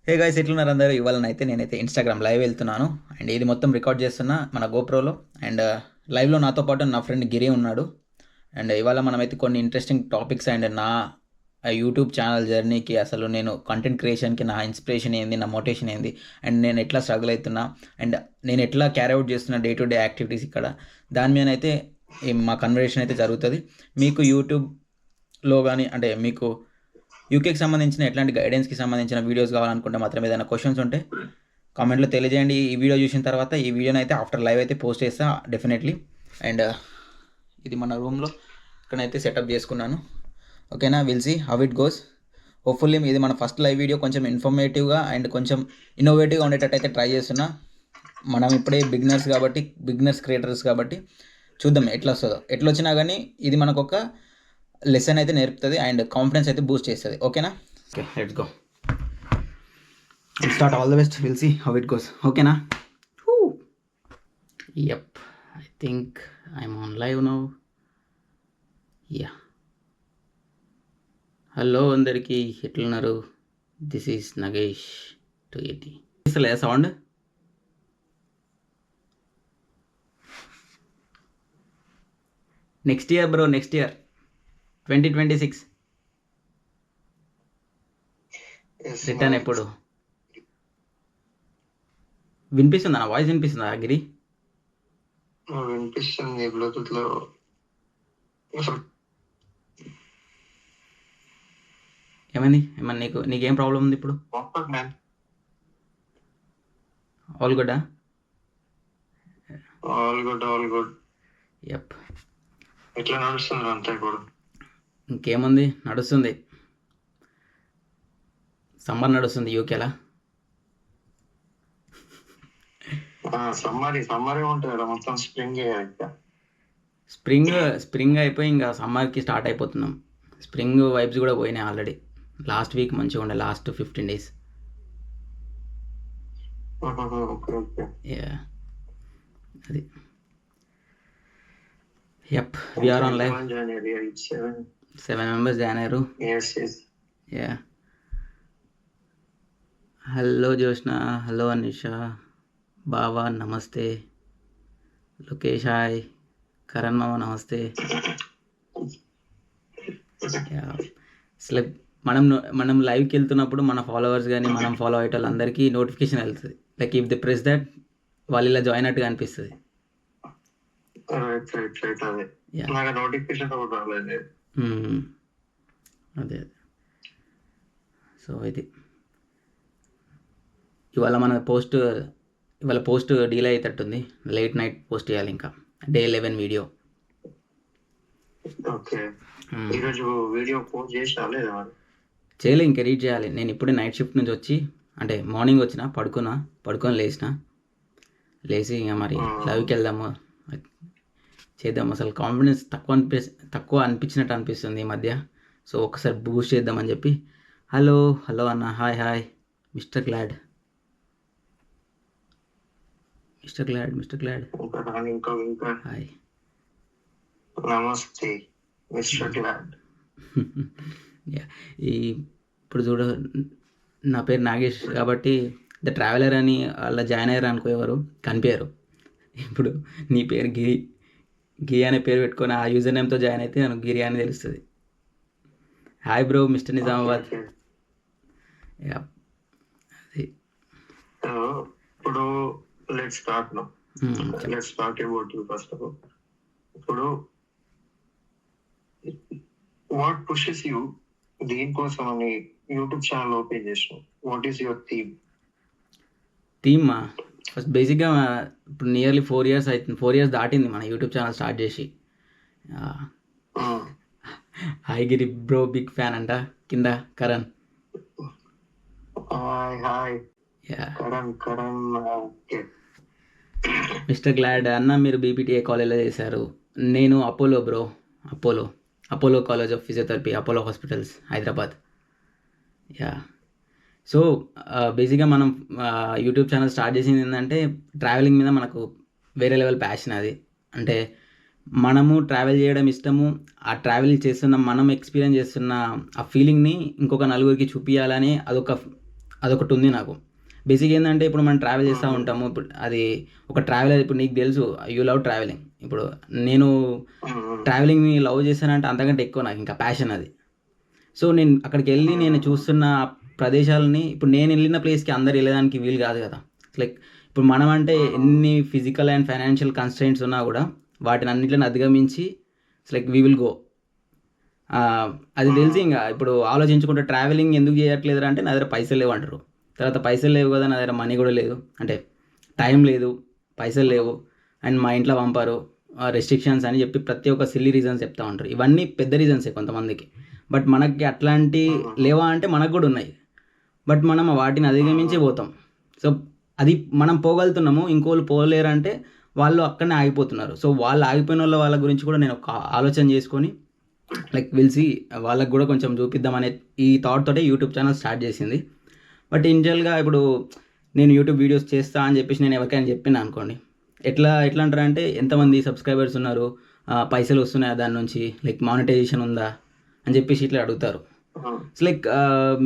Hey guys, ఎట్లున్నారు అందరూ? ఇవాళనైతే నేనైతే ఇన్స్టాగ్రామ్ లైవ్ వెళ్తున్నాను. అండ్ ఇది మొత్తం రికార్డ్ చేస్తున్నా మన గోప్రోలో. అండ్ లైవ్లో నాతో పాటు నా ఫ్రెండ్ గిరి ఉన్నాడు. అండ్ ఇవాళ మనమైతే కొన్ని ఇంట్రెస్టింగ్ టాపిక్స్ అండ్ నా యూట్యూబ్ ఛానల్ జర్నీకి, అసలు నేను కంటెంట్ క్రియేషన్కి నా ఇన్స్పిరేషన్ ఏంది, నా మోటివేషన్ ఏంది, అండ్ నేను ఎట్లా స్ట్రగుల్ అవుతున్నా, అండ్ నేను ఎట్లా క్యారీ అవుట్ చేస్తున్నా డే టు డే యాక్టివిటీస్ ఇక్కడ, దాని మీద అయితే మా కన్వర్సేషన్ అయితే జరుగుతుంది. మీకు యూట్యూబ్లో కానీ, అంటే మీకు యూకేకి సంబంధించిన ఎట్లాంటి గైడెన్స్కి సంబంధించిన వీడియోస్ కావాలనుకుంటే మాత్రం, ఏదైనా క్వశ్చన్స్ ఉంటే కామెంట్లో తెలియజేయండి. ఈ వీడియో చూసిన తర్వాత ఈ వీడియోని అయితే ఆఫ్టర్ లైవ్ అయితే పోస్ట్ చేస్తా డెఫినెట్లీ. అండ్ ఇది మన రూమ్లో ఇక్కడైతే సెటప్ చేసుకున్నాను. ఓకేనా, will see how it goes. Hopefully ఇది మన ఫస్ట్ లైవ్ వీడియో కొంచెం ఇన్ఫర్మేటివ్గా అండ్ కొంచెం ఇన్నోవేటివ్గా ఉండేటట్టు అయితే ట్రై చేస్తున్నా. మనం ఇప్పుడే బిగినర్స్ క్రియేటర్స్ కాబట్టి చూద్దాం ఎట్లా వస్తుందో. ఎట్లా వచ్చినా కానీ ఇది మనకు ఒక లెసన్ అయితే నేర్పుతుంది అండ్ కాన్ఫిడెన్స్ అయితే బూస్ట్ చేస్తుంది. ఓకేనా? Okay, let's go. Start. All the best. Will see how it goes. ఓకేనా? Yup, I think I'm on live now. Ya, hello అందరికీ, ఎట్లున్నారు? This is Nagesh 280. ఇస్తలే sound? Next year bro, next year 2026 return. ఎప్పుడు వినిపిస్తుందా? నా voice వినిపిస్తుందా గిరి? వినిపిస్తుంది. Bluetooth లో ఏమైంది? నీకేం ప్రాబ్లం ఉంది ఇప్పుడు? ఆల్ గుడ్డా? All good. యప్. ఎట్లా నడుస్తుంది అంతా ఇప్పుడు? ఇంకేముంది, నడుస్తుంది. సమ్మర్ నడుస్తుంది యూకేలా. సమ్మర్ ఉంటుంది మొత్తం. స్ప్రింగ్ అయిపోయి ఇంకా సమ్మర్కి స్టార్ట్ అయిపోతున్నాం. స్ప్రింగ్ వైబ్స్ కూడా పోయినాయి ఆల్రెడీ. లాస్ట్ వీక్ మంచిగా ఉండే, లాస్ట్ 15 days. అది. Yup, we're on live. 7 members join అయ్యారు. Ya. Hello Joshna, hello Anisha, బావా నమస్తే, లోకేష్ హాయ్, కరణ్ మామ నమస్తే. అసలు మనం లైవ్కి వెళ్తున్నప్పుడు మన ఫాలోవర్స్ కానీ మనం ఫాలో అయ్యే వాళ్ళందరికీ నోటిఫికేషన్ వెళ్తుంది. Like if the press that, వాళ్ళు ఇలా జాయిన్ అట్టుగా అనిపిస్తుంది. అదే. సో ఇది ఇవాళ పోస్ట్ డీలే అయ్యేటట్టుంది. లేట్ నైట్ పోస్ట్ చేయాలి, ఇంకా Day 11 వీడియో. చేయలే, ఇంకా ఎడిట్ చేయాలి. నేను ఇప్పుడే నైట్ షిఫ్ట్ నుంచి వచ్చి, అంటే మార్నింగ్ వచ్చిన, పడుకొని లేచి ఇంకా మరి లైవ్కి వెళ్దాము, చేద్దాం. అసలు కాన్ఫిడెన్స్ తక్కువ అనిపించినట్టు అనిపిస్తుంది ఈ మధ్య. సో ఒకసారి బూస్ట్ చేద్దామని చెప్పి. హలో అన్న, హాయ్ మిస్టర్ గ్లాడ్. హాయ్, నమస్తే మిస్టర్ గ్లాడ్. ఇప్పుడు చూడు, నా పేరు నాగేష్ కాబట్టి ద ట్రావెలర్ అని అలా జాయిన్ అయ్యారు అనుకో, ఎవరు కనిపించారు. ఇప్పుడు నీ పేరు గిరి అనే పేరు పెట్టుకొని ఆ యూజర్ నేమ్తో జాయిన్ అయితే నాకు గిరి అని తెలుస్తుంది. Hi bro, mister Nizamabad. అది. ఇప్పుడు let's talk about you first of all. ఇప్పుడు వాట్ పుషెస్ యూ దీనికోసం అని యూట్యూబ్ ఛానల్ ఓపెన్ చేసినావు? What is your theme? First బేసిక్గా ఇప్పుడు నియర్లీ 4 years అవుతుంది. 4 years దాటింది మన యూట్యూబ్ ఛానల్ స్టార్ట్ చేసి. హాయ్ గిరి బ్రో, బిగ్ ఫ్యాన్ అంట. కింద కరణ్. మిస్టర్ గ్లాడ్ అన్న, మీరు బీపీటీఏ కాలేజ్లో చేశారు. నేను Apollo bro, Apollo college of physiotherapy, Apollo hospitals, Hyderabad. Yeah. So బేసిక్గా మనం యూట్యూబ్ ఛానల్ స్టార్ట్ చేసింది ఏంటంటే, ట్రావెలింగ్ మీద మనకు వేరే లెవెల్ ప్యాషన్ అది. అంటే మనము ట్రావెల్ చేయడం ఇష్టము, ఆ ట్రావెల్ చేస్తున్న మనం ఎక్స్పీరియన్స్ చేస్తున్న ఆ ఫీలింగ్ని ఇంకొక నలుగురికి చూపించాలని, అదొక అదొకటి ఉంది నాకు. బేసిక్ ఏంటంటే ఇప్పుడు మనం ట్రావెల్ చేస్తూ ఉంటాము. ఇప్పుడు అది ఒక ట్రావెలర్, ఇప్పుడు నీకు తెలుసు యూ లవ్ ట్రావెలింగ్. ఇప్పుడు నేను ట్రావెలింగ్ని లవ్ చేశానంటే అంతకంటే ఎక్కువ నాకు ఇంకా ప్యాషన్ అది. సో నేను అక్కడికి వెళ్ళి నేను చూస్తున్న ప్రదేశాలని, ఇప్పుడు నేను వెళ్ళిన ప్లేస్కి అందరు వెళ్ళడానికి వీలు కాదు కదా. లైక్ ఇప్పుడు మనం అంటే ఎన్ని ఫిజికల్ అండ్ ఫైనాన్షియల్ కన్స్ట్రెయింట్స్ ఉన్నా కూడా వాటిని అన్నింటిని అధిగమించి లైక్ వీ విల్ గో. అది తెలిసి ఇంకా ఇప్పుడు ఆలోచించుకుంటే ట్రావెలింగ్ ఎందుకు చేయట్లేదు అంటే నా దగ్గర పైసలు లేవు అంటారు. తర్వాత పైసలు లేవు కదా, నా దగ్గర మనీ కూడా లేదు, అంటే టైం లేదు, పైసలు లేవు, అండ్ మా ఇంట్లో పంపారు, రెస్ట్రిక్షన్స్ అని చెప్పి ప్రతి ఒక్క సిల్లీ రీజన్స్ చెప్తా ఉంటారు. ఇవన్నీ పెద్ద రీజన్సే కొంతమందికి. బట్ మనకి అట్లాంటి లేవా అంటే మనకు కూడా ఉన్నాయి. బట్ మనం వాటిని అధిగమించి పోతాం. సో అది మనం పోగలుగుతున్నాము, ఇంకోళ్ళు పోలేరంటే వాళ్ళు అక్కడనే ఆగిపోతున్నారు. సో వాళ్ళు ఆగిపోయిన వాళ్ళ గురించి కూడా నేను ఒక ఆలోచన చేసుకొని లైక్ పిలిచి వాళ్ళకి కూడా కొంచెం చూపిద్దామనే ఈ థాట్ తోటే యూట్యూబ్ ఛానల్ స్టార్ట్ చేసింది. బట్ ఇనిషియల్గా ఇప్పుడు నేను యూట్యూబ్ వీడియోస్ చేస్తా అని చెప్పేసి నేను ఎవరికైనా చెప్పిన అనుకోండి, ఎట్లా అంటారంటే ఎంతమంది సబ్స్క్రైబర్స్ ఉన్నారు, పైసలు వస్తున్నాయా దాని నుంచి, లైక్ మానిటైజేషన్ ఉందా అని చెప్పేసి ఇట్లా అడుగుతారు. లైక్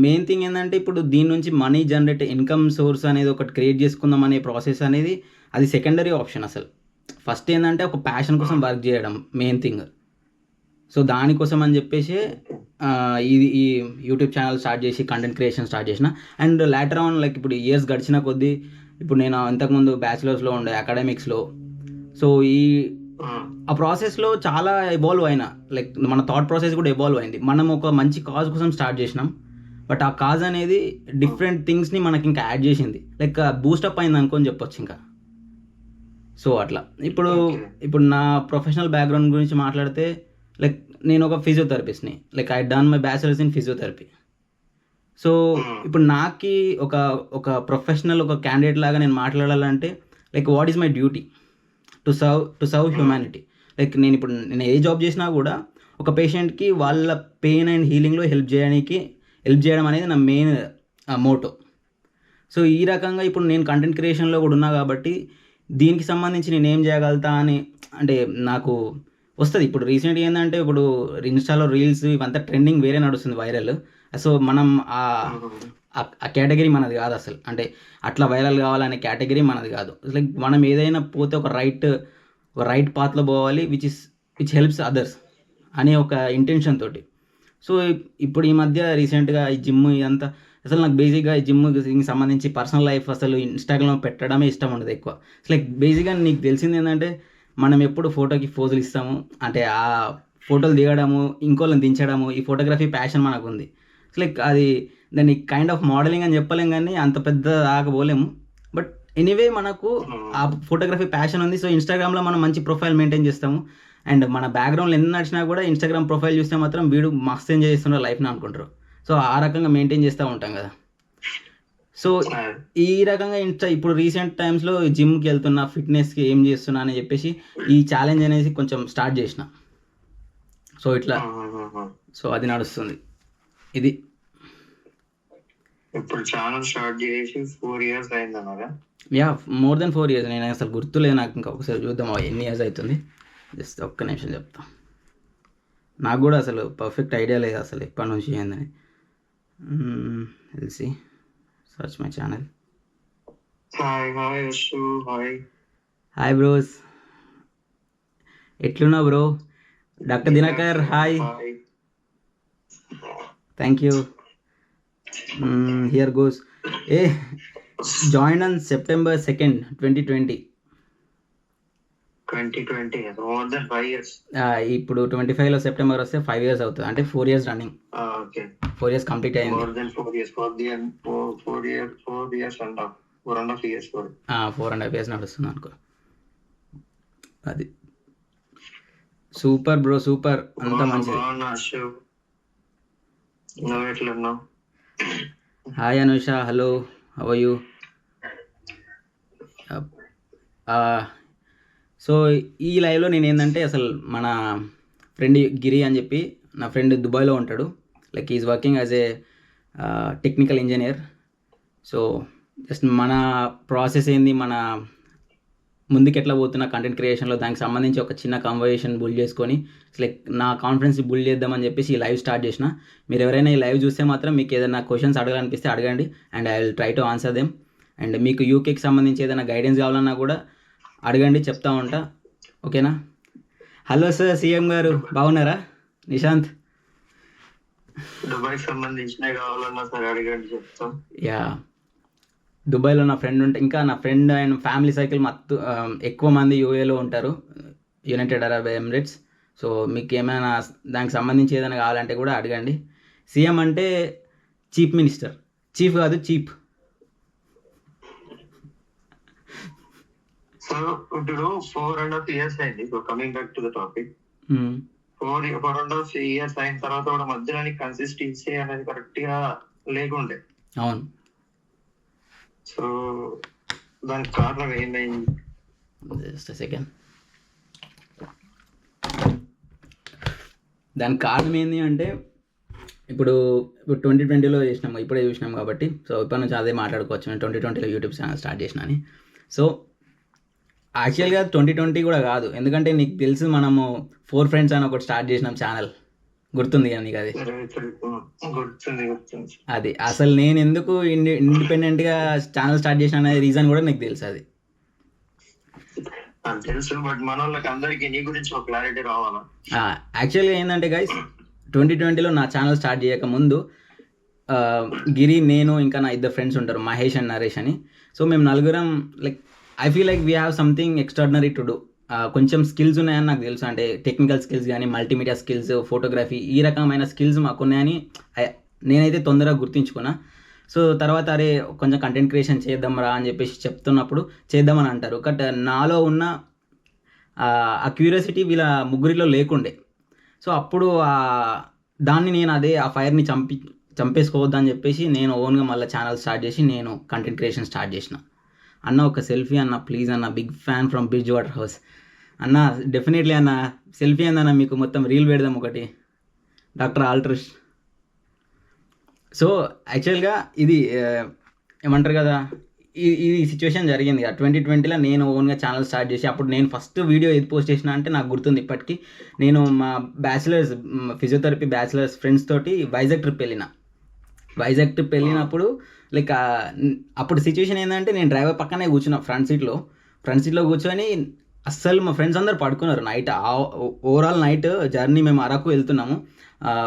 మెయిన్ థింగ్ ఏంటంటే ఇప్పుడు దీని నుంచి మనీ జనరేట్ ఇన్కమ్ సోర్స్ అనేది ఒకటి క్రియేట్ చేసుకుందాం అనే ప్రాసెస్ అనేది అది సెకండరీ ఆప్షన్. అసలు ఫస్ట్ ఏంటంటే ఒక ప్యాషన్ కోసం వర్క్ చేయడం మెయిన్ థింగ్. సో దానికోసం అని చెప్పేసి ఈ యూట్యూబ్ ఛానల్ స్టార్ట్ చేసి కంటెంట్ క్రియేషన్ స్టార్ట్ చేసిన. అండ్ లేటర్ ఆన్ లైక్ ఇప్పుడు ఇయర్స్ గడిచిన కొద్దీ ఇప్పుడు నేను ఇంతకుముందు బ్యాచిలర్స్లో ఉండే అకాడమిక్స్లో, సో ఆ ప్రాసెస్లో చాలా ఎవాల్వ్ అయినా, లైక్ మన థాట్ ప్రాసెస్ కూడా ఎవాల్వ్ అయింది. మనం ఒక మంచి కాజ్ కోసం స్టార్ట్ చేసినాం, బట్ ఆ కాజ్ అనేది డిఫరెంట్ థింగ్స్ని మనకి ఇంకా యాడ్ చేసింది, లైక్ బూస్టప్ అయింది అనుకొని చెప్పొచ్చు ఇంకా. సో అట్లా ఇప్పుడు నా ప్రొఫెషనల్ బ్యాక్గ్రౌండ్ గురించి మాట్లాడితే లైక్ నేను ఒక ఫిజియోథెరపిస్ట్ని, like I done my bachelors in physiotherapy. So ఇప్పుడు నాకు ఒక ప్రొఫెషనల్ ఒక క్యాండిడేట్ లాగా నేను మాట్లాడాలంటే like what is my duty to serve humanity. Like నేను ఏ జాబ్ చేసినా కూడా ఒక పేషెంట్కి వాళ్ళ పెయిన్ అండ్ హీలింగ్లో హెల్ప్ చేయడం అనేది నా మెయిన్ మోటో. సో ఈ రకంగా ఇప్పుడు నేను కంటెంట్ క్రియేషన్లో కూడా ఉన్నా కాబట్టి దీనికి సంబంధించి నేను ఏం చేయగలుగుతా అని అంటే నాకు వస్తుంది. ఇప్పుడు రీసెంట్గా ఏంటంటే ఇప్పుడు ఇన్స్టాలో రీల్స్ ఇవంతా ట్రెండింగ్ వేరే నడుస్తుంది, వైరల్. సో మనం ఆ కేటగిరీ మనది కాదు అసలు, అంటే అట్లా వైరల్ కావాలనే కేటగిరీ మనది కాదు. లైక్ మనం ఏదైనా పోతే ఒక రైట్ పాత్లో పోవాలి, విచ్ హెల్ప్స్ అదర్స్ అనే ఒక ఇంటెన్షన్ తోటి. సో ఇప్పుడు ఈ మధ్య రీసెంట్గా ఈ జిమ్ ఇదంతా అసలు నాకు బేసిక్గా ఈ జిమ్కి సంబంధించి పర్సనల్ లైఫ్ అసలు ఇన్స్టాగ్రామ్ పెట్టడమే ఇష్టం ఉండదు ఎక్కువ. లైక్ బేసిక్గా నీకు తెలిసింది ఏంటంటే మనం ఎప్పుడు ఫోటోకి పోజులు ఇస్తాము, అంటే ఆ ఫోటోలు దిగడము, ఇంకోళ్ళని దించడము, ఈ ఫోటోగ్రఫీ ప్యాషన్ మనకు ఉంది. లైక్ అది దాన్ని కైండ్ ఆఫ్ మోడలింగ్ అని చెప్పలేం, కానీ అంత పెద్ద ఆకపోలేము. బట్ ఎనీవే మనకు ఆ ఫోటోగ్రఫీ ప్యాషన్ ఉంది. సో ఇన్స్టాగ్రామ్లో మనం మంచి ప్రొఫైల్ మెయింటైన్ చేస్తాము. అండ్ మన బ్యాక్గ్రౌండ్లో ఎన్ని నడిచినా కూడా ఇన్స్టాగ్రామ్ ప్రొఫైల్ చూస్తే మాత్రం వీడు మస్తు ఎంజాయ్ చేస్తున్నారు లైఫ్ని అనుకుంటారు. సో ఆ రకంగా మెయింటైన్ చేస్తూ ఉంటాం కదా. సో ఈ రకంగా ఇప్పుడు రీసెంట్ టైమ్స్లో జిమ్కి వెళ్తున్నా, ఫిట్నెస్కి ఏం చేస్తున్నా అని చెప్పేసి ఈ ఛాలెంజ్ అనేది కొంచెం స్టార్ట్ చేసిన. సో ఇట్లా సో అది నడుస్తుంది. ఇది ఇప్పుడు ఛానల్ స్టార్ట్ చేసి 4 years అయిందన్నారా? Ya, more than 4 years. నేను అసలు గుర్తులేదు నాకు, ఇంకా ఒకసారి చూద్దాం ఎన్ని ఇయర్స్ అవుతుంది. జస్ట్ ఒక్క నిమిషం చెప్తా. నాకు కూడా అసలు పర్ఫెక్ట్ ఐడియా లేదు అసలు ఎప్పటి నుంచి ఏందని. తెలిసి search my channel. Hi bros, ఎట్లున్నా bro? Doctor Dinakar hi, thank you. Here goes. Join on September 2nd, 2020. more than 5 years. ఇప్పుడు 25లో సెప్టెంబర్ వస్తే 5 years అవుతుంది, అంటే 4 years రన్నింగ్. 4 years కంప్లీట్ అయింది. more than 4 years, 4 years and 4.5 years. 4.5 years నడుస్తుంది అనుకో. అది super bro, super, అంతా మంచిది. Hi Anusha, hello, how are you? So ఈ లైవ్లో నేను ఏంటంటే అసలు మన ఫ్రెండ్ గిరి అని చెప్పి, నా ఫ్రెండ్ దుబాయ్లో ఉంటాడు. Like is working as a technical engineer. So just మన ప్రాసెస్ ఏంది, మన ముందుకు ఎట్లా పోతున్నా కంటెంట్ క్రియేషన్లో దానికి సంబంధించి ఒక చిన్న కన్వర్జేషన్ బుల్ చేసుకొని లైక్ నా కాన్ఫిడెన్స్ బుల్ చేద్దామని చెప్పేసి ఈ లైవ్ స్టార్ట్ చేసిన. మీరు ఎవరైనా ఈ లైవ్ చూస్తే మాత్రం మీకు ఏదైనా క్వశ్చన్స్ అడగాలనిపిస్తే అడగండి and I will try to answer them. And మీకు యూకేకి సంబంధించి ఏదైనా గైడెన్స్ కావాలన్నా కూడా అడగండి, చెప్తా ఉంటా. ఓకేనా? హలో సార్, సీఎం గారు బాగున్నారా? నిశాంత్. దుబాయ్ సంబంధించినవి కావాలన్నా సరే అడగండి, చెప్తాం. యా, దుబాయ్లో నా ఫ్రెండ్ ఉంటే, ఇంకా నా ఫ్రెండ్ అండ్ ఫ్యామిలీ సైకిల్ ఎక్కువ మంది యూఏలో ఉంటారు, యునైటెడ్ అరబ్ ఎమిరేట్స్. సో మీకు ఏమైనా దానికి సంబంధించి ఏదైనా కావాలంటే కూడా అడగండి. సీఎం అంటే చీఫ్ మినిస్టర్, చీఫ్ కాదు చీప్. సో ఇప్పుడు 4.5 years అయింది. So coming back to the topic, 4.5 years అయిన తర్వాత కూడా మధ్యలో కన్సిస్టెన్సీ అనేది కరెక్ట్ గా లేకుండే. అవును. సో దానికి కారణం ఏంటండి? Just second. దానికి కారణం ఏంటి అంటే ఇప్పుడు 2020లో చేసినాము, ఇప్పుడే చూసినాం కాబట్టి. సో ఇప్పటి నుంచి అదే మాట్లాడుకోవచ్చు. నేను 2020లో యూట్యూబ్ ఛానల్ స్టార్ట్ చేసిన అని. సో యాక్చువల్గా 2020 కూడా కాదు, ఎందుకంటే నీకు తెలుసు మనము 4 friends అని ఒకటి స్టార్ట్ చేసినాం ఛానల్, గుర్తుంది కదా నీకు? అది అది అసలు నేను ఎందుకు ఇండిపెండెంట్గా ఛానల్ స్టార్ట్ చేసిన అనే రీజన్ కూడా నీకు తెలుసు. అది తెలుసు, బట్ మన వాళ్ళకి అందరికి నీ గురించి ఒక క్లారిటీ రావాలా. యాక్చువల్గా ఏంటంటే గైస్, 2020లో నా ఛానల్ స్టార్ట్ చేయక ముందు గిరి, నేను, ఇంకా నా 2 friends ఉంటారు, మహేష్ అండ్ నరేష్ అని. సో మేము నలుగురం like I feel like we have something extraordinary to do. కొంచెం స్కిల్స్ ఉన్నాయని నాకు తెలుసు, అంటే టెక్నికల్ స్కిల్స్ కానీ, మల్టీమీడియా స్కిల్స్, ఫోటోగ్రఫీ, ఈ రకమైన స్కిల్స్ మాకు ఉన్నాయని నేనైతే తొందరగా గుర్తించుకున్నా. సో తర్వాత అరే కొంచెం కంటెంట్ క్రియేషన్ చేద్దాం రా అని చెప్పేసి చెప్తున్నప్పుడు చేద్దామని అంటారు. బట్ నాలో ఉన్న ఆ క్యూరియాసిటీ వీళ్ళ ముగ్గురిలో లేకుండే. సో అప్పుడు దాన్ని నేను ఆ ఫైర్ని చంపేసుకోవద్దని చెప్పేసి నేను ఓన్గా మళ్ళీ ఛానల్ స్టార్ట్ చేసి నేను కంటెంట్ క్రియేషన్ స్టార్ట్ చేసిన. అన్న ఒక సెల్ఫీ అన్న ప్లీజ్ అన్న, big fan from bridge water house అన్న. డెఫినెట్లీ అన్న, సెల్ఫీ అన్న, మీకు మొత్తం రీల్ పెడదాం ఒకటి, డాక్టర్ ఆల్ట్రిష్. సో యాక్చువల్గా ఇది ఏమంటారు కదా, ఈ సిచ్యువేషన్ జరిగింది కదా 2020లో. నేను ఓన్గా ఛానల్ స్టార్ట్ చేసి అప్పుడు నేను ఫస్ట్ వీడియో ఏది పోస్ట్ చేసిన అంటే నాకు గుర్తుంది ఇప్పటికీ. నేను మా బ్యాచిలర్స్ ఫిజియోథెరపీ బ్యాచిలర్స్ ఫ్రెండ్స్ తోటి వైజాగ్ ట్రిప్ వెళ్ళినప్పుడు లైక్ అప్పుడు సిచ్యువేషన్ ఏంటంటే నేను డ్రైవర్ పక్కనే కూర్చున్నా ఫ్రంట్ సీట్లో కూర్చొని అస్సలు మా ఫ్రెండ్స్ అందరు పడుకున్నారు. నైట్ ఓవరాల్ నైట్ జర్నీ, మేము అరకు వెళ్తున్నాము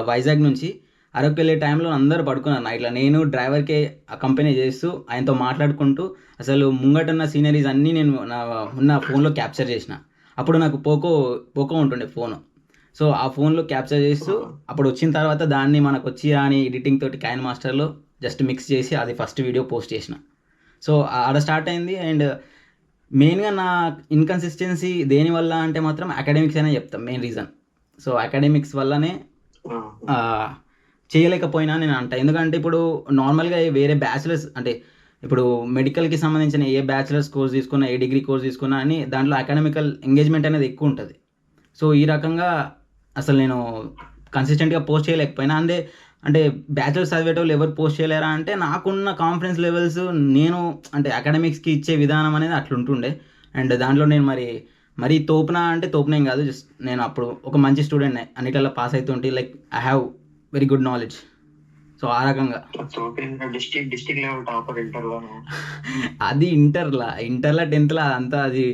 వైజాగ్ నుంచి. అరకు వెళ్ళే టైంలో అందరూ పడుకున్నారు నైట్లో. నేను డ్రైవర్కే కంపెనీ చేస్తూ ఆయనతో మాట్లాడుకుంటూ అసలు ముంగటున్న సీనరీస్ అన్నీ నేను ఉన్న ఫోన్లో క్యాప్చర్ చేసిన. అప్పుడు నాకు పోకో ఉంటుండే ఫోను. సో ఆ ఫోన్లో క్యాప్చర్ చేస్తూ అప్పుడు వచ్చిన తర్వాత దాన్ని మనకు వచ్చి రాని ఎడిటింగ్ తోటి కైన్ మాస్టర్లో జస్ట్ మిక్స్ చేసి అది ఫస్ట్ వీడియో పోస్ట్ చేసిన. సో ఆడ స్టార్ట్ అయింది. అండ్ మెయిన్గా నా ఇన్కన్సిస్టెన్సీ దేనివల్ల అంటే మాత్రం అకాడమిక్స్ అనే చెప్తాం మెయిన్ రీజన్. సో అకాడమిక్స్ వల్లనే చేయలేకపోయినా నేను అంట. ఎందుకంటే ఇప్పుడు నార్మల్గా వేరే బ్యాచిలర్స్ అంటే ఇప్పుడు మెడికల్కి సంబంధించిన ఏ బ్యాచిలర్స్ కోర్స్ తీసుకున్నా, ఏ డిగ్రీ కోర్స్ తీసుకున్నా అని దాంట్లో అకాడమికల్ ఎంగేజ్మెంట్ అనేది ఎక్కువ ఉంటుంది. సో ఈ రకంగా అసలు నేను కన్సిస్టెంట్గా పోస్ట్ చేయలేకపోయినా. అంటే బ్యాచిలర్స్ చదివేటోళ్ళు ఎవరు పోస్ట్ చేయలేరా అంటే నాకున్న కాన్ఫిడెన్స్ లెవెల్స్, నేను అంటే అకాడమిక్స్కి ఇచ్చే విధానం అనేది అట్లుంటుండే. అండ్ దాంట్లో నేను మరీ తోపునేం కాదు, జస్ట్ నేను అప్పుడు ఒక మంచి స్టూడెంట్నే, అన్నిటిలో పాస్ అవుతుంటే like I have very good knowledge. So ఆ రకంగా అది ఇంటర్లో 10th అంతా అది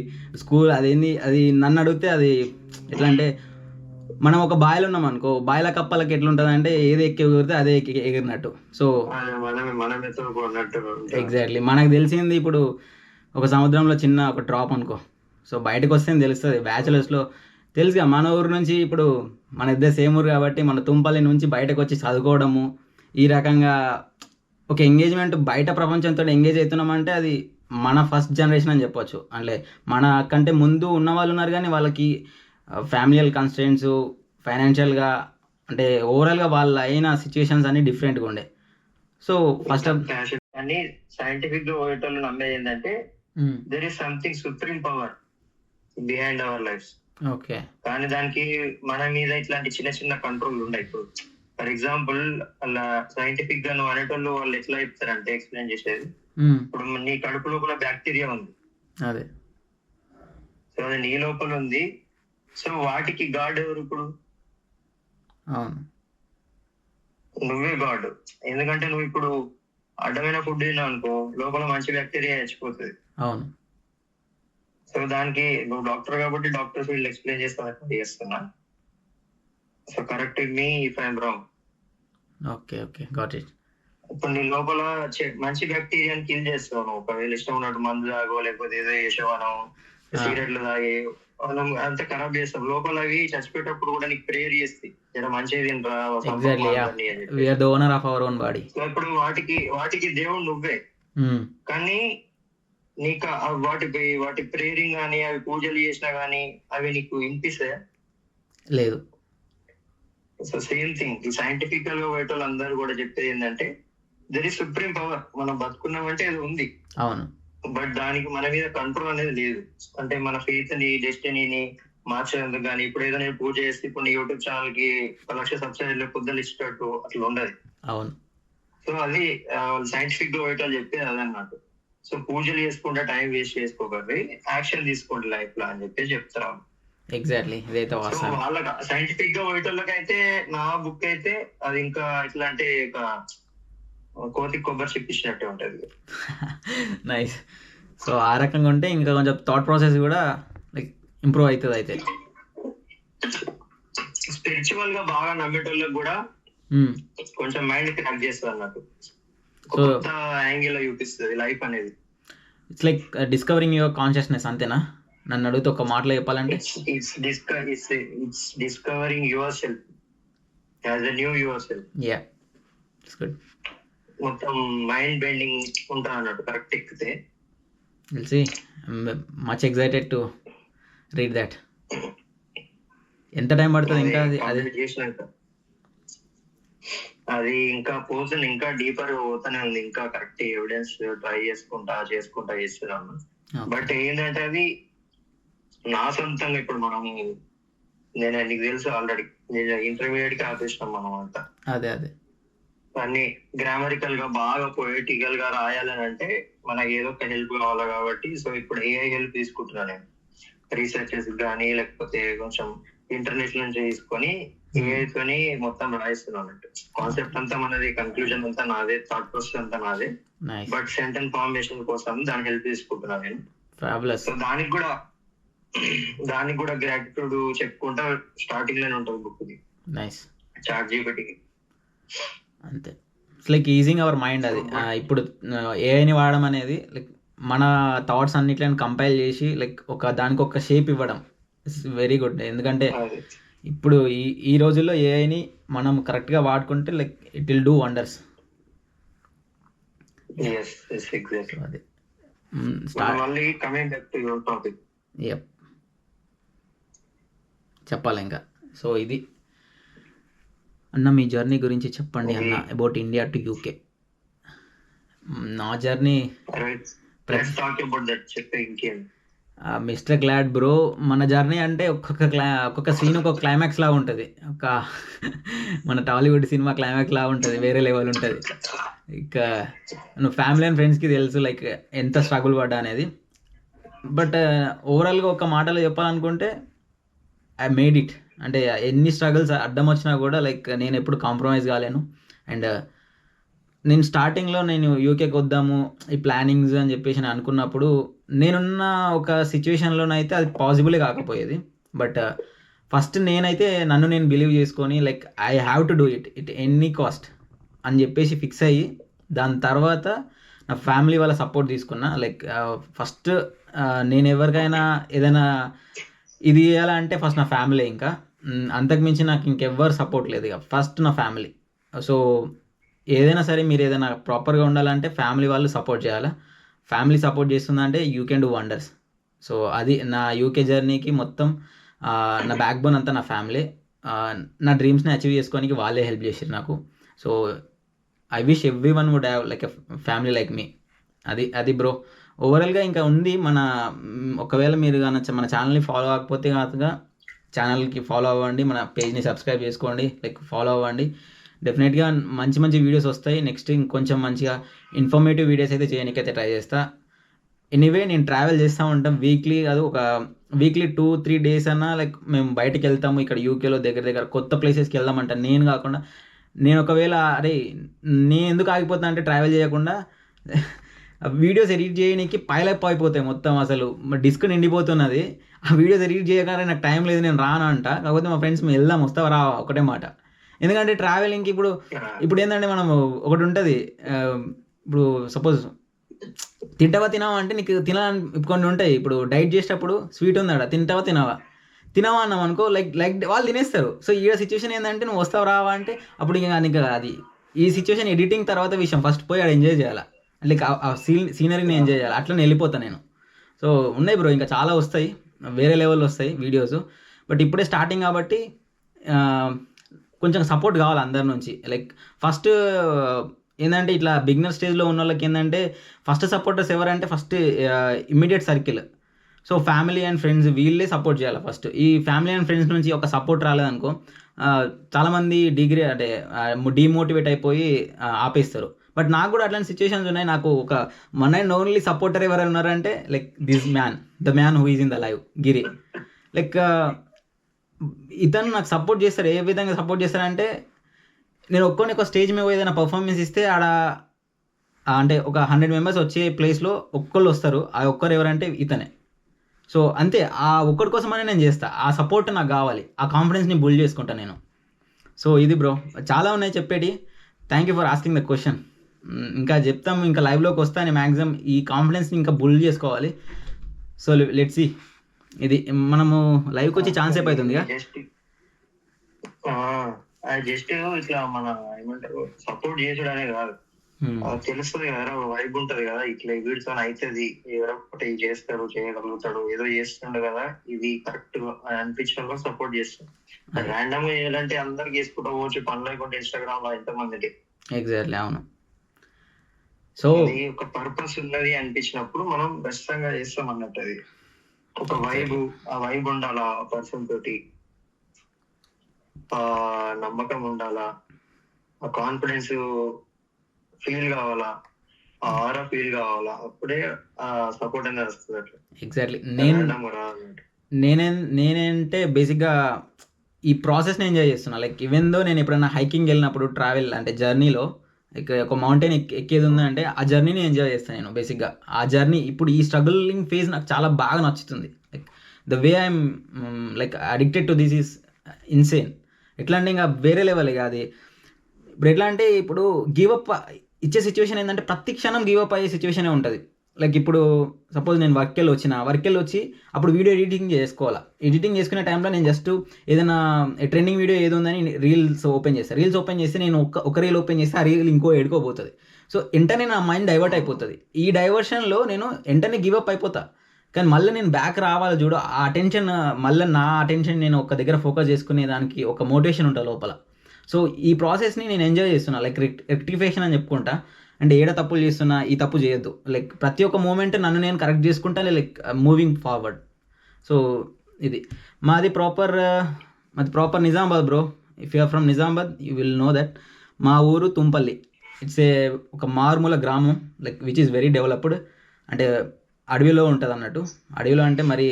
స్కూల్ అదేంది, అది నన్ను అడిగితే అది ఎట్లా అంటే మనం ఒక బాయిలో ఉన్నాం అనుకో, బాయిల కప్పలకి ఎట్లుంటుంది అంటే ఏది ఎక్కి ఎగిరితే అదే ఎగిరినట్టు. సో ఎగ్జాక్ట్లీ మనకు తెలిసింది ఇప్పుడు ఒక సముద్రంలో చిన్న ఒక డ్రాప్ అనుకో. సో బయటకు వస్తే తెలుస్తుంది. బ్యాచిలర్స్లో తెలుసుగా, మన ఊరు నుంచి ఇప్పుడు మన ఇద్దరు సేమ్ ఊరు కాబట్టి మన తుంపల్లి నుంచి బయటకు వచ్చి చదువుకోవడము, ఈ రకంగా ఒక ఎంగేజ్మెంట్ బయట ప్రపంచంతో ఎంగేజ్ అవుతున్నామంటే అది మన ఫస్ట్ జనరేషన్ అని చెప్పొచ్చు. అంటే మన కంటే ముందు ఉన్న వాళ్ళు ఉన్నారు కానీ వాళ్ళకి ఫ్యామిలియల్ కన్స్ట్రెయింట్స్, ఫైనాన్షియల్గా అంటే ఓవరాల్గా వాళ్ళ అయిన సిచ్యువేషన్స్ అన్ని డిఫరెంట్గా ఉండే. సో ఫస్ట్ అన్ని సైంటిఫిక్ గా పోయేటోళ్ళు నమ్మేది ఏంటంటే there is something supreme power behind our life. Okay, కానీ దానికి మన మీద ఇట్లాంటి చిన్న చిన్న కంట్రోల్ ఉన్నాయి. ఇప్పుడు ఫర్ ఎగ్జాంపుల్ అలా సైంటిఫిక్ గా నువ్వు అనేటోళ్ళు వాళ్ళు ఎట్లా చెప్తారంటే ఎక్స్ప్లెయిన్ చేసేది, ఇప్పుడు నీ కడుపులో కూడా బ్యాక్టీరియా ఉంది. అదే సో అది నీ లోపల ఉంది. సో వాటికి గాడ్ ఎవరు ఇప్పుడు? అవును. నువ్వే గాడ్. ఎందుకంటే నువ్వు ఇప్పుడు అడ్డమైన ఫుడ్ తిన్నావు అనుకో, లోపల మంచి బ్యాక్టీరియా చచ్చిపోతుంది. అవును. సో దానికి నువ్వు డాక్టర్ కాబట్టి డాక్టర్ ఫీల్డ్ ఎక్స్ప్లెయిన్ చేస్తున్నా. So correct me if I'm wrong. Okay okay got it. ఇప్పుడు నీ లోపల మంచి బ్యాక్టీరియాని కిల్ చేస్తావు నువ్వు. ఒకవేళ ఇష్టం ఉన్నట్టు మందు తాగో లేకపోతే ఏదో చేసేవాను, సిగరెట్లు తాగి అంతా ఖరాబ్ చేస్తాం. లోపల అవి చచ్చిపోయేటప్పుడు కూడా నీకు ప్రేయర్ చేస్తాయి, ఇలా మంచిగా తినరా. We are the owner of our own body. So ఇప్పుడు వాటికి దేవుడు నువ్వే. కానీ నీకు వాటి ప్రేయరింగ్ కానీ అవి పూజలు చేసినా గానీ అవి నీకు వినిపిస్తాయా? లేదు. సో సేమ్ థింగ్ సైంటిఫికల్ గా పోయేటోళ్ళు అందరూ కూడా చెప్పేది ఏంటంటే దర్ ఇస్ సుప్రీం పవర్. మనం బతుకున్నామంటే అది ఉంది. అవును. బట్ దానికి మన మీద కంట్రోల్ అనేది లేదు. అంటే మన ఫెయిత్ ని డెస్టినీని మార్చేందుకు కానీ ఇప్పుడు ఏదో నేను పూజ చేస్తే ఇప్పుడు నీ యూట్యూబ్ ఛానల్ కి 1,00,000 సబ్స్క్రైబర్లు పొద్దులు ఇచ్చినట్టు అట్లా ఉండదు. అవును. సో అది సైంటిఫిక్ గా పోయేటోళ్ళు చెప్పేది అదన్నట్టు. సో పూజలు చేసుకుంటే టైం వేస్ట్ చేసుకోకండి, యాక్షన్ తీసుకోండి లైఫ్ లో అని చెప్పి చెప్తారు. ఎగ్జాక్ట్లీ. ఇదైతే వాస్తవం. వాళ్ళకి సైంటిఫిక్ గా పోయేటోళ్ళకి అయితే నా బుక్ అయితే అది ఇంకా ఎట్లా అంటే కోతి కొబ్బరి చెప్పిచ్చినట్టే ఉంటది. నైస్. సో ఆ రకంగా ఉంటే ఇంకా కొంచెం థాట్ ప్రాసెస్ కూడా లైక్ ఇంప్రూవ్ అవుతుంది. అయితే స్పిరిచువల్ గా బాగా నమ్మేటోళ్ళకి కూడా కొంచెం మైండ్ క్రాక్ చేస్తుంది అన్నట్టు. కొత్త యాంగిల్ లో చూపిస్తుంది లైఫ్ అనేది. It's like discovering your consciousness. అంతేనా? నన్ను అడిగితే ఒక మాటలో చెప్పాలంటే it's discovering your self as a new your self. Yeah, it's good. మొత్తం మైండ్ బెండింగ్ ఉంటా అన్నట్టు కరెక్ట్ ఎక్కితే. తెలిసి much excited to read that. ఎంత టైం పడుతుంది ఇంకా అది చేసినాక? అది ఇంకా పోర్షన్ ఇంకా డీపర్ పోతానే ఉంది. ఇంకా కరెక్ట్ ఎవిడెన్స్ ట్రై చేసుకుంటా చేస్తున్నాను. బట్ ఏంటంటే అది నా సొంతంగా ఇప్పుడు నేను నీకు తెలుసు ఆల్రెడీ ఇంటర్మీడియట్ కి ఆపేసినాం మనం అంతా. అదే అన్ని గ్రామరికల్ గా బాగా పొయిటికల్ గా రాయాలని అంటే మనకి ఏదో ఒక హెల్ప్ కావాలి కాబట్టి సో ఇప్పుడు ఏఐ హెల్ప్ తీసుకుంటున్నా నేను. రీసెర్చెస్ కానీ లేకపోతే కొంచెం ఇంటర్నెట్ నుంచి తీసుకొని ఏఐ తోని మొత్తం రాయిస్తున్నాను అన్నట్టు. కాన్సెప్ట్ అంతా మనది, కన్క్లూజన్ అంతా నాదే, థాట్ ప్రాసెస్ అంతా నాదే. బట్ సెంటెన్స్ ఫార్మేషన్ కోసం దాని హెల్ప్ తీసుకుంటున్నా నేను. సో దానికి కూడా గ్రాటిట్యూడ్ చెప్పుకుంటా స్టార్టింగ్ లోనే ఉంటుంది బుక్ ది. నైస్. చాట్ జీపీటీకి అంతే. It's like easing our mind. అది ఇప్పుడు ఏఐని వాడడం అనేది లైక్ మన థాట్స్ అన్నిట్లని కంపైల్ చేసి లైక్ దానికి ఒక షేప్ ఇవ్వడం ఇట్స్ వెరీ గుడ్. ఎందుకంటే ఇప్పుడు ఈ రోజుల్లో ఏఐని మనం కరెక్ట్గా వాడుకుంటే like it will do wonders. అది చెప్పాలి ఇంకా. సో ఇది అన్న మీ జర్నీ గురించి చెప్పండి అన్న, అబౌట్ ఇండియా టు యూకే. నా జర్నీ మిస్టర్ గ్లాడ్ బ్రో. మన జర్నీ అంటే ఒక్కొక్క సీన్ ఒక్కొక్క క్లైమాక్స్ లాగా ఉంటుంది. మన టాలీవుడ్ సినిమా క్లైమాక్స్ లాగా ఉంటుంది, వేరే లెవెల్ ఉంటుంది. ఇక నువ్వు ఫ్యామిలీ అండ్ ఫ్రెండ్స్కి తెలుసు లైక్ ఎంత స్ట్రగుల్ పడ్డా అనేది. బట్ ఓవరాల్గా ఒక మాటలో చెప్పాలనుకుంటే ఐ మేడ్ ఇట్. అంటే ఎన్ని స్ట్రగుల్స్ అడ్డం వచ్చినా కూడా లైక్ నేను ఎప్పుడు కాంప్రమైజ్ కాలేను. అండ్ నేను స్టార్టింగ్లో నేను యూకేకి వద్దాము ఈ ప్లానింగ్స్ అని చెప్పేసి నేను అనుకున్నప్పుడు నేనున్న ఒక సిచ్యువేషన్లోనైతే అది పాసిబులే కాకపోయేది. బట్ ఫస్ట్ నేనైతే నన్ను నేను బిలీవ్ చేసుకొని like I have to do it any cost అని చెప్పేసి ఫిక్స్ అయ్యి దాని తర్వాత నా ఫ్యామిలీ వాళ్ళ సపోర్ట్ తీసుకున్నా. లైక్ ఫస్ట్ నేను ఎవరికైనా ఏదైనా ఇది చేయాలంటే ఫస్ట్ నా ఫ్యామిలీ. ఇంకా అంతకుమించి నాకు ఇంకెవ్వరు సపోర్ట్ లేదు. ఇక ఫస్ట్ నా ఫ్యామిలీ. సో ఏదైనా సరే మీరు ఏదైనా ప్రాపర్గా ఉండాలంటే ఫ్యామిలీ వాళ్ళు సపోర్ట్ చేయాలి. ఫ్యామిలీ సపోర్ట్ చేస్తుందంటే you can do wonders. So అది నా యూకే జర్నీకి మొత్తం నా బ్యాక్ బోన్ అంతా నా ఫ్యామిలీ. నా డ్రీమ్స్ని అచీవ్ చేసుకోవడానికి వాళ్ళే హెల్ప్ చేసారు నాకు. So I wish everyone would have like a family like me. అది బ్రో. ఓవరాల్గా ఇంకా ఉంది ఒకవేళ మీరు మన ఛానల్ని ఫాలో అవ్వకపోతే కనుక ఛానల్కి ఫాలో అవ్వండి, మన పేజ్ని సబ్స్క్రైబ్ చేసుకోండి, లైక్ ఫాలో అవ్వండి. డెఫినెట్గా మంచి వీడియోస్ వస్తాయి. నెక్స్ట్ ఇంకొంచెం మంచిగా ఇన్ఫర్మేటివ్ వీడియోస్ అయితే చేయడానికైతే ట్రై చేస్తా. ఎనీవే నేను ట్రావెల్ చేస్తూ ఉంటాం వీక్లీ, అది ఒక వీక్లీ 2-3 డేస్ అన్నా లైక్ మేము బయటకి వెళ్తాము. ఇక్కడ యూకేలో దగ్గర దగ్గర కొత్త ప్లేసెస్కి వెళ్దామంట. నేను కాకుండా నేను ఒకవేళ అరే నేను ఎందుకు ఆగిపోతా అంటే ట్రావెల్ చేయకుండా వీడియోస్ ఎడిట్ చేయడానికి పైలప్ అయిపోతాయి మొత్తం, అసలు డిస్క్ నిండిపోతున్నది. ఆ వీడియోస్ ఎడిట్ చేయగానే నాకు టైం లేదు, నేను రాను అంట. కాకపోతే మా ఫ్రెండ్స్ మేము వెళ్దాం, వస్తావా రా, ఒకటే మాట. ఎందుకంటే ట్రావెలింగ్కి ఇప్పుడు ఏంటంటే మనం ఒకటి ఉంటుంది, ఇప్పుడు సపోజ్ తింటావా తినవా అంటే నీకు తినాలని కొన్ని ఉంటాయి. ఇప్పుడు డైట్ చేసేటప్పుడు స్వీట్ ఉందాడ, తినవా అన్నాం అనుకో, లైక్ వాళ్ళు తినేస్తారు. సో ఈ సిచ్యువేషన్ ఏంటంటే నువ్వు వస్తావు రావా అంటే అప్పుడు ఇంకా నీకు అది ఈ సిచ్యువేషన్ ఎడిటింగ్ తర్వాత విషయం, ఫస్ట్ పోయి ఆడ ఎంజాయ్ చేయాలి, లైక్ ఆ సీనరీని ఎంజాయ్ చేయాలి. అట్లనే వెళ్ళిపోతాను నేను. సో ఉన్నాయి బ్రో, ఇంకా చాలా వస్తాయి, వేరే లెవెల్లో వస్తాయి వీడియోస్. బట్ ఇప్పుడే స్టార్టింగ్ కాబట్టి కొంచెం సపోర్ట్ కావాలి అందరి నుంచి. లైక్ ఫస్ట్ ఏంటంటే ఇట్లా బిగినర్ స్టేజ్లో ఉన్న వాళ్ళకి ఏంటంటే ఫస్ట్ సపోర్టర్స్ ఎవరంటే first immediate circle. So family and friends వీళ్ళే సపోర్ట్ చేయాలి ఫస్ట్. ఈ ఫ్యామిలీ అండ్ ఫ్రెండ్స్ నుంచి ఒక సపోర్ట్ రాలేదనుకో చాలామంది డిగ్రీ అంటే డీమోటివేట్ అయిపోయి ఆపేస్తారు. బట్ నాకు కూడా అట్లాంటి సిచ్యువేషన్స్ ఉన్నాయి. నాకు ఒక వన్ అండ్ ఓన్లీ సపోర్టర్ ఎవరైనా ఉన్నారంటే like this man, the man who is in the live, Giri. Like ఇతను నాకు సపోర్ట్ చేస్తారు. ఏ విధంగా సపోర్ట్ చేస్తారంటే నేను ఒక స్టేజ్ మీద ఏదైనా పర్ఫార్మెన్స్ ఇస్తే ఆడ అంటే ఒక 100 మెంబర్స్ వచ్చే ప్లేస్లో ఒక్కళ్ళు వస్తారు. ఆ ఒక్కరు ఎవరంటే ఇతనే. సో అంతే, ఆ ఒక్కడి కోసమనే నేను చేస్తా. ఆ సపోర్ట్ నాకు కావాలి, ఆ కాన్ఫిడెన్స్ని బిల్డ్ చేసుకుంటాను నేను. సో ఇది బ్రో, చాలా ఉన్నాయి చెప్పేటి. Thank you for asking the question. ఇంకా చెప్తాం, ఇంకా లైవ్లోకి వస్తాను మ్యాక్సిమం. ఈ కాన్ఫిడెన్స్ని ఇంకా బిల్డ్ చేసుకోవాలి. So let's see. ఇది మనము లైవ్కి వచ్చి ఛాన్స్ అయిపోతుందిగా. జస్ట్ ఇట్లా మన ఏమంటారు సపోర్ట్ చేసుడనే కాదు, తెలుస్తుంది కదా వైబ్ ఉంటది కదా, ఇట్లా వీడితో అవుతుంది, ఎవరో ఒకటి చేస్తాడు, చేయగలుగుతాడు, ఏదో చేస్తుండే కదా, ఇది కరెక్ట్ అనిపించడం సపోర్ట్ చేస్తాం. ర్యాండమ్ చేయాలంటే అందరికి చేసుకుంటా పోవచ్చు, పని లేకుండా ఇన్స్టాగ్రామ్ లో ఎంతమందికి. ఎగ్జాక్ట్లీ, అవును. సో ఒక పర్పస్ ఉన్నది అనిపించినప్పుడు మనం ఖచ్చితంగా చేస్తాం అన్నట్టు. అది ఒక వైబ్, ఆ వైబ్ ఉండాలా, ఆ పర్సన్ తోటి ఆ నమ్మకం ఉండాలా, ఆ కాన్ఫిడెన్స్ ఫీల్ కావాలా, ఆ ఆరా ఫీల్ కావాలా, అప్పుడే ఆ సపోర్ట్ అనేది వస్తుంది. అట్లా ఎగ్జాక్ట్లీ. నేనంటే బేసిక్గా ఈ ప్రాసెస్ని ఎంజాయ్ చేస్తున్నా. లైక్ ఈవెన్ దో నేను ఎప్పుడైనా హైకింగ్ వెళ్ళినప్పుడు ట్రావెల్ అంటే జర్నీలో లైక్ ఒక మౌంటైన్ ఎక్కేది ఉందంటే ఆ జర్నీని ఎంజాయ్ చేస్తాను నేను బేసిక్గా. ఆ జర్నీ ఇప్పుడు ఈ స్ట్రగులింగ్ ఫేజ్ నాకు చాలా బాగా నచ్చుతుంది. Like the way I'm like addicted to this is insane. ఎట్లా అంటే ఇంకా వేరే లెవెల్. ఇక అది ఇప్పుడు ఎట్లా అంటే ఇప్పుడు గివప్ ఇచ్చే సిచ్యువేషన్ ఏంటంటే ప్రతి క్షణం గివప్ అయ్యే సిచ్యువేషనే ఉంటుంది. లైక్ ఇప్పుడు సపోజ్ నేను వర్క్ వెళ్ళి వచ్చి అప్పుడు వీడియో ఎడిటింగ్ చేసుకోవాలా. ఎడిటింగ్ చేసుకునే టైంలో నేను జస్ట్ ఏదైనా ట్రెండింగ్ వీడియో ఏది ఉందని రీల్స్ ఓపెన్ చేస్తే నేను ఒక రీల్ ఓపెన్ చేస్తే ఆ రీల్ ఇంకో ఎడుకోబోతుంది. సో వెంటనే నా మైండ్ డైవర్ట్ అయిపోతుంది. ఈ డైవర్షన్లో నేను వెంటనే గివప్ అయిపోతా. కానీ మళ్ళీ నేను బ్యాక్ రావాలి చూడు, ఆ అటెన్షన్ మళ్ళీ నా అటెన్షన్ నేను ఒక దగ్గర ఫోకస్ చేసుకునే దానికి ఒక మోటివేషన్ ఉంటుంది లోపల. సో ఈ ప్రాసెస్ని నేను ఎంజాయ్ చేస్తున్నా. లైక్ రెక్టిఫికేషన్ అని చెప్పుకుంటా. అంటే ఏడ తప్పులు చేస్తున్నా, ఈ తప్పు చేయొద్దు, లైక్ ప్రతి ఒక్క మూమెంట్ నన్ను నేను కరెక్ట్ చేసుకుంటా, లైక్ మూవింగ్ ఫార్వర్డ్. సో ఇది మాది proper Nizamabad bro. If you are from Nizamabad you will know that. మా ఊరు తుంపల్లి. ఇట్స్ ఒక మారుమూల గ్రామం, like which is very developed. అంటే అడవిలో ఉంటుంది అన్నట్టు. అడవిలో అంటే మరి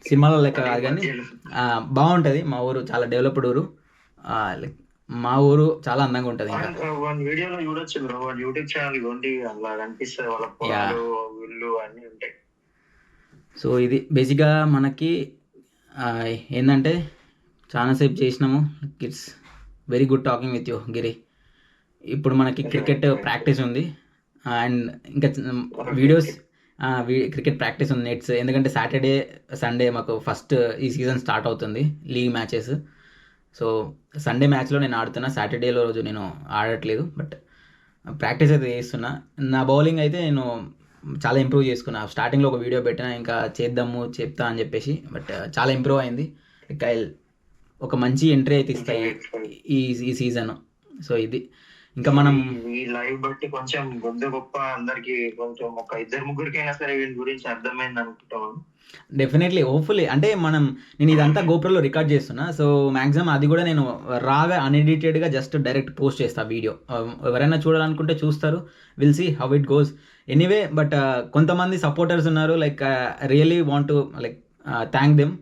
సినిమాలో లెక్క కాదు కానీ బాగుంటుంది. మా ఊరు చాలా డెవలప్డ్ ఊరు. లైక్ మా ఊరు చాలా అందంగా ఉంటుంది. ఇంకా వీడియోలో చూడొచ్చు బ్రో, యూట్యూబ్ ఛానల్ ఉంది, అలా కనిపిస్తుంది వాళ్ళ పొలాలు, ఇల్లు అన్నీ ఉంటాయి. సో ఇది బేసిక్గా మనకి ఏంటంటే చాలాసేపు చేసినాము. It's very good talking with you Giri. ఇప్పుడు మనకి క్రికెట్ ప్రాక్టీస్ ఉంది అండ్ ఇంకా వీడియోస్ క్రికెట్ ప్రాక్టీస్ ఉంది నెట్స్. ఎందుకంటే సాటర్డే సండే మాకు ఫస్ట్ ఈ సీజన్ స్టార్ట్ అవుతుంది లీగ్ మ్యాచెస్. సో సండే మ్యాచ్లో నేను ఆడుతున్నా, సాటర్డేలో రోజు నేను ఆడట్లేదు. బట్ ప్రాక్టీస్ అయితే చేస్తున్నా. నా బౌలింగ్ అయితే నేను చాలా ఇంప్రూవ్ చేసుకున్నా. స్టార్టింగ్లో ఒక వీడియో పెట్టినా ఇంకా చెప్తా అని చెప్పేసి. బట్ చాలా ఇంప్రూవ్ అయింది. ఒక మంచి ఎంట్రీ అయితే ఇస్తాయి ఈ సీజన్. సో ఇది ఇంకా మనం ఈ లైవ్ బట్టి కొంచెం గొప్ప గొప్ప అందరికి కొంచెం ఒక ఇద్దరు ముగ్గురికైనా సరే వీళ్ళ గురించి అర్థమైంది అనుకుంటాను. డెఫినెట్లీ హోప్ఫుల్లీ అంటే నేను ఇదంతా గోప్రోలో రికార్డ్ చేస్తున్నా. సో మ్యాక్సిమం అది కూడా నేను రాగా అన్ఎడిటెడ్గా జస్ట్ డైరెక్ట్ పోస్ట్ చేస్తా వీడియో. ఎవరైనా చూడాలనుకుంటే చూస్తారు. Will see how it goes. Anyway but కొంతమంది సపోర్టర్స్ ఉన్నారు. Like really want to like thank them.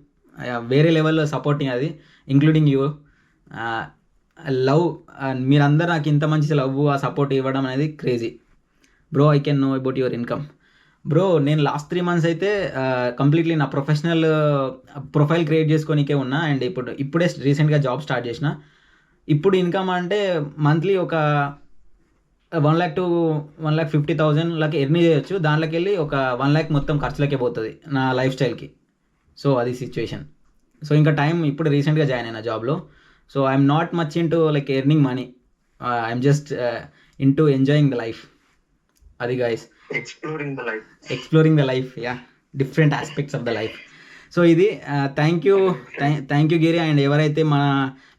వేరే లెవెల్లో సపోర్టింగ్ అది, ఇంక్లూడింగ్ యూ. లవ్, మీరందరూ నాకు ఇంత మంచి లవ్ ఆ సపోర్ట్ ఇవ్వడం అనేది crazy. Bro I can know about your income. Bro నేను లాస్ట్ 3 months అయితే కంప్లీట్లీ నా ప్రొఫెషనల్ ప్రొఫైల్ క్రియేట్ చేసుకోనికే ఉన్నా. అండ్ ఇప్పుడే రీసెంట్గా జాబ్ స్టార్ట్ చేసిన. ఇప్పుడు ఇన్కమ్ అంటే మంత్లీ ఒక 1 lakh to 1,50,000 లాగా ఎర్న్ చేయొచ్చు. దాంట్లోకి వెళ్ళి ఒక 1 lakh మొత్తం ఖర్చులకే పోతుంది నా లైఫ్ స్టైల్కి. సో అది సిచ్యువేషన్. సో ఇంకా టైం ఇప్పుడు రీసెంట్గా జాయిన్ అయిన జాబ్లో. So I'm not much into like earning money. I'm just into enjoying the life. అది guys, exploring the life. Yeah, different aspects of the life. So ఇది thank you Giri. And ఎవరైతే మన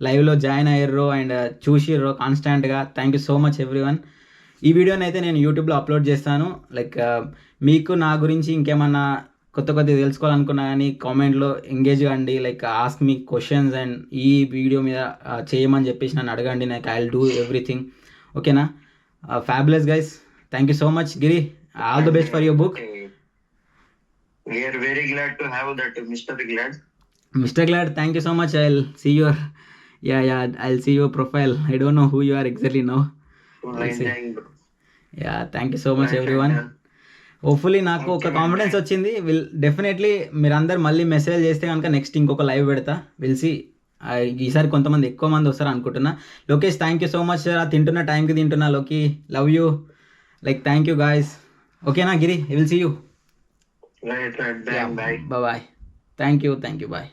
లైవ్లో join అయ్యారో and చూసిర్రో కాన్స్టాంట్గా, thank you so much everyone. ఈ వీడియోని అయితే నేను యూట్యూబ్లో అప్లోడ్ చేస్తాను. లైక్ మీకు నా గురించి ఇంకేమన్నా కొత్త తెలుసుకోవాలనుకున్నా కానీ కామెంట్లో ఎంగేజ్ కండి. Like ask me questions and ఈ వీడియో మీద చేయమని చెప్పేసి నన్ను అడగండి. నాకు ఐ విల్ డూ ఎవ్రీథింగ్. ఓకేనా? Fabulous guys. Thank you so much, Giri. All the best for your book. We are very glad to have that Mr. Glad. Mr. Glad, thank you so much. I'll see your I'll see your profile. I don't know who you are exactly now. Yeah, thank you so much everyone. Hopefully నాకు ఒక confidence వచ్చింది. Will definitely మీరందరూ మళ్ళీ message చేస్తే కనుక next ఇంకొక live పెడతా. Will see. ఈసారి కొంతమంది ఎక్కువ మంది వస్తారు అనుకుంటున్నా. Lokesh thank you so much. తింటున్న టైంకి తింటున్నా. Loki love you. Like thank you guys. Okay na Giri, I will see you. Right. Bye. Bye. Thank you. Bye.